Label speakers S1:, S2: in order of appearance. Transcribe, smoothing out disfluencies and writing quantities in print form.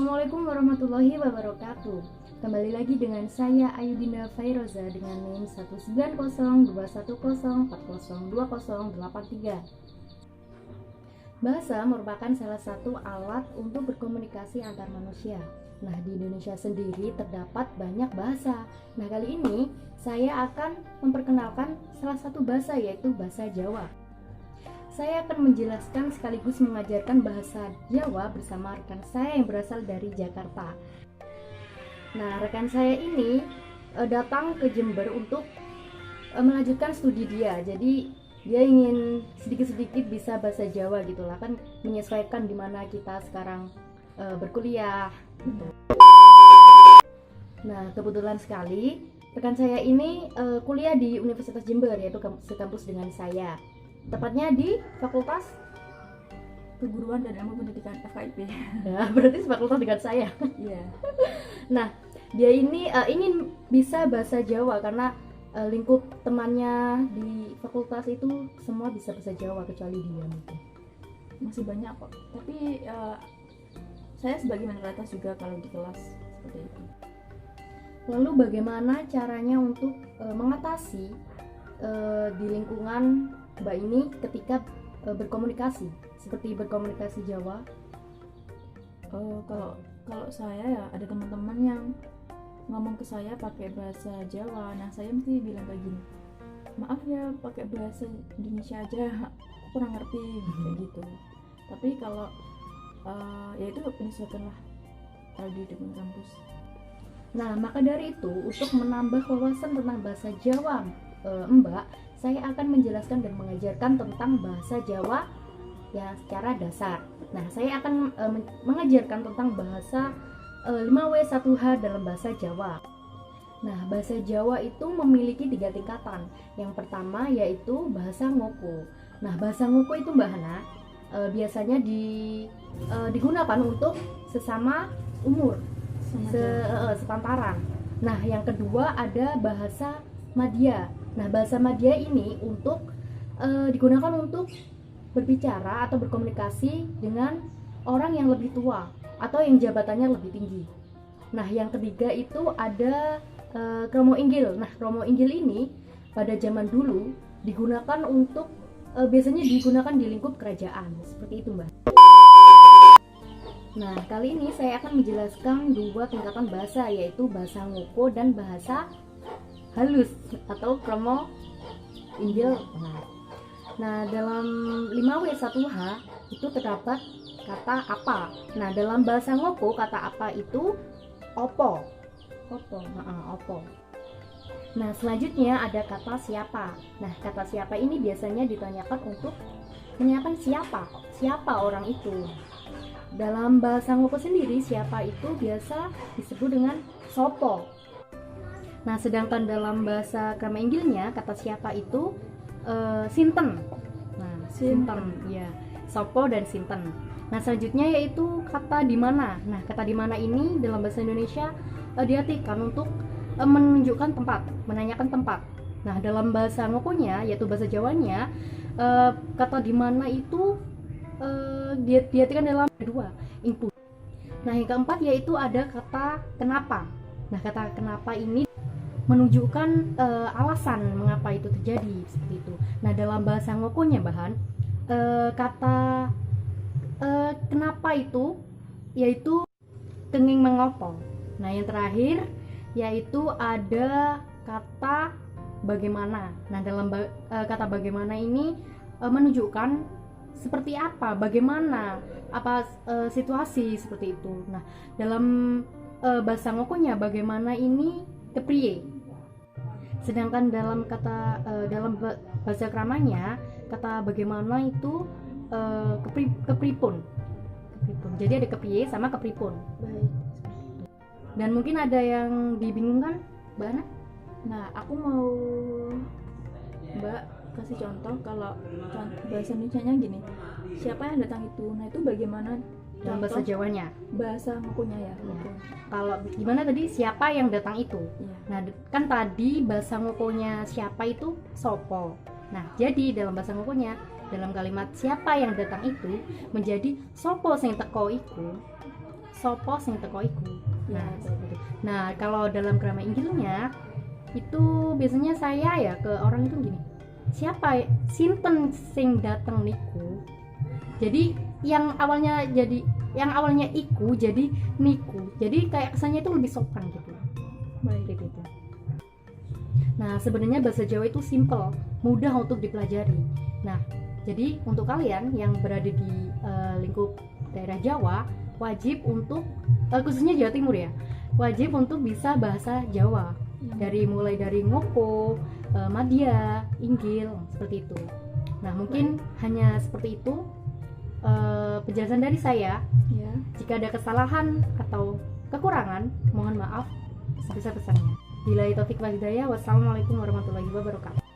S1: Assalamualaikum warahmatullahi wabarakatuh. Kembali lagi dengan saya Ayudinda Fairoza dengan NIM 19021402083. Bahasa merupakan salah satu alat untuk berkomunikasi antar manusia. Nah, di Indonesia sendiri terdapat banyak bahasa. Nah, kali ini saya akan memperkenalkan salah satu bahasa, yaitu bahasa Jawa. Saya akan menjelaskan sekaligus mengajarkan bahasa Jawa bersama rekan saya yang berasal dari Jakarta. Nah, rekan saya ini datang ke Jember untuk melanjutkan studi dia. Jadi dia ingin sedikit-sedikit bisa bahasa Jawa gitulah, kan menyesuaikan di mana kita sekarang berkuliah gitu. Nah, kebetulan sekali rekan saya ini kuliah di Universitas Jember, yaitu sekampus dengan saya. Tepatnya di Fakultas
S2: Keguruan dan Ilmu Pendidikan FKIP.
S1: Ya, berarti fakultas dengan saya.
S2: Iya.
S1: Nah, dia ini ingin bisa bahasa Jawa karena lingkup temannya di fakultas itu semua bisa bahasa Jawa kecuali dia mungkin.
S2: Masih banyak kok. Tapi saya sebagai minoritas juga kalau di kelas seperti itu.
S1: Lalu bagaimana caranya untuk mengatasi di lingkungan Mbak ini ketika berkomunikasi, seperti berkomunikasi Jawa?
S2: Kalau saya ya ada teman-teman yang ngomong ke saya pakai bahasa Jawa. Nah, saya mesti bilang kayak gini, maaf ya pakai bahasa Indonesia aja, aku kurang ngerti kayak gitu. Tapi kalau ya itu penyesuaian lah kalau di depan kampus.
S1: Nah, maka dari itu untuk menambah wawasan tentang bahasa Jawa Mbak, saya akan menjelaskan dan mengajarkan tentang bahasa Jawa yang secara dasar. Nah, saya akan mengajarkan tentang bahasa 5W1H dalam bahasa Jawa. Nah, bahasa Jawa itu memiliki 3 tingkatan. Yang pertama yaitu bahasa ngoko. Nah, bahasa ngoko itu Mbak Hana biasanya digunakan untuk sesama umur, sepantaran. Nah, yang kedua ada bahasa Madya. Nah, bahasa Madya ini digunakan untuk berbicara atau berkomunikasi dengan orang yang lebih tua atau yang jabatannya lebih tinggi. Nah, yang ketiga itu ada Kromo Inggil. Nah, Kromo Inggil ini pada zaman dulu digunakan untuk biasanya digunakan di lingkup kerajaan. Seperti itu, Mbak. Nah, kali ini saya akan menjelaskan 2 tingkatan bahasa, yaitu bahasa ngoko dan bahasa halus atau Kromo Inggil. Nah, dalam 5W1H itu terdapat kata apa. Nah, dalam bahasa ngoko kata apa itu opo. Opo. Nah, selanjutnya ada kata siapa. Nah, kata siapa ini biasanya ditanyakan untuk menanyakan siapa orang itu. Dalam bahasa ngoko sendiri siapa itu biasa disebut dengan sopo. Nah, sedangkan dalam bahasa Kromo Inggilnya kata siapa itu sinten. Nah, sinten ya, sopo dan sinten. Nah, selanjutnya yaitu kata di mana. Nah, kata di mana ini dalam bahasa Indonesia diartikan untuk menunjukkan tempat, menanyakan tempat. Nah, dalam bahasa ngokonya yaitu bahasa Jawanya kata di mana itu diartikan dalam 2 input. Nah, yang keempat yaitu ada kata kenapa. Nah, kata kenapa ini menunjukkan alasan mengapa itu terjadi, seperti itu. Nah, dalam bahasa ngokonya bahan kata kenapa itu yaitu kenging mengopo. Nah, yang terakhir yaitu ada kata bagaimana. Nah, dalam kata bagaimana ini menunjukkan seperti apa, bagaimana, apa situasi seperti itu. Nah, dalam bahasa ngokonya bagaimana ini kepriye. Sedangkan dalam dalam bahasa kramanya kata bagaimana itu kepripun. Jadi ada kepriye sama kepripun.
S2: Baik.
S1: Dan mungkin ada yang dibingungkan, Mbak Ana?
S2: Nah, aku mau Mbak kasih contoh. Kalau bahasa Indonesianya gini, siapa yang datang itu. Nah, itu bagaimana
S1: Dalam bahasa Jawanya.
S2: Bahasa ngokonya ya.
S1: Kalau gimana tadi siapa yang datang itu?
S2: Iya.
S1: Nah, kan tadi bahasa ngokonya siapa itu sopo. Nah, jadi dalam bahasa ngokonya dalam kalimat siapa yang datang itu menjadi sopo sing teko iku sopo sing teko iku.
S2: Ya,
S1: Nah, seperti itu. Nah, kalau dalam grama Injilnya itu biasanya saya ya ke orang itu gini. Siapa sinten sing dateng niku? Jadi yang awalnya iku jadi niku. Jadi kayak kesannya itu lebih sopan gitu.
S2: baik.
S1: Kayak gitu. Nah, sebenarnya bahasa Jawa itu simple, mudah untuk dipelajari. Nah, jadi untuk kalian yang berada di lingkup daerah Jawa, wajib untuk khususnya Jawa Timur ya, wajib untuk bisa bahasa Jawa. Mulai dari ngoko, madya, inggil, seperti itu. Nah, mungkin hanya seperti itu penjelasan dari saya.
S2: Ya.
S1: Jika ada kesalahan atau kekurangan, mohon maaf sebesar-besarnya. Billahi taufik wal hidayah. Wassalamualaikum warahmatullahi wabarakatuh.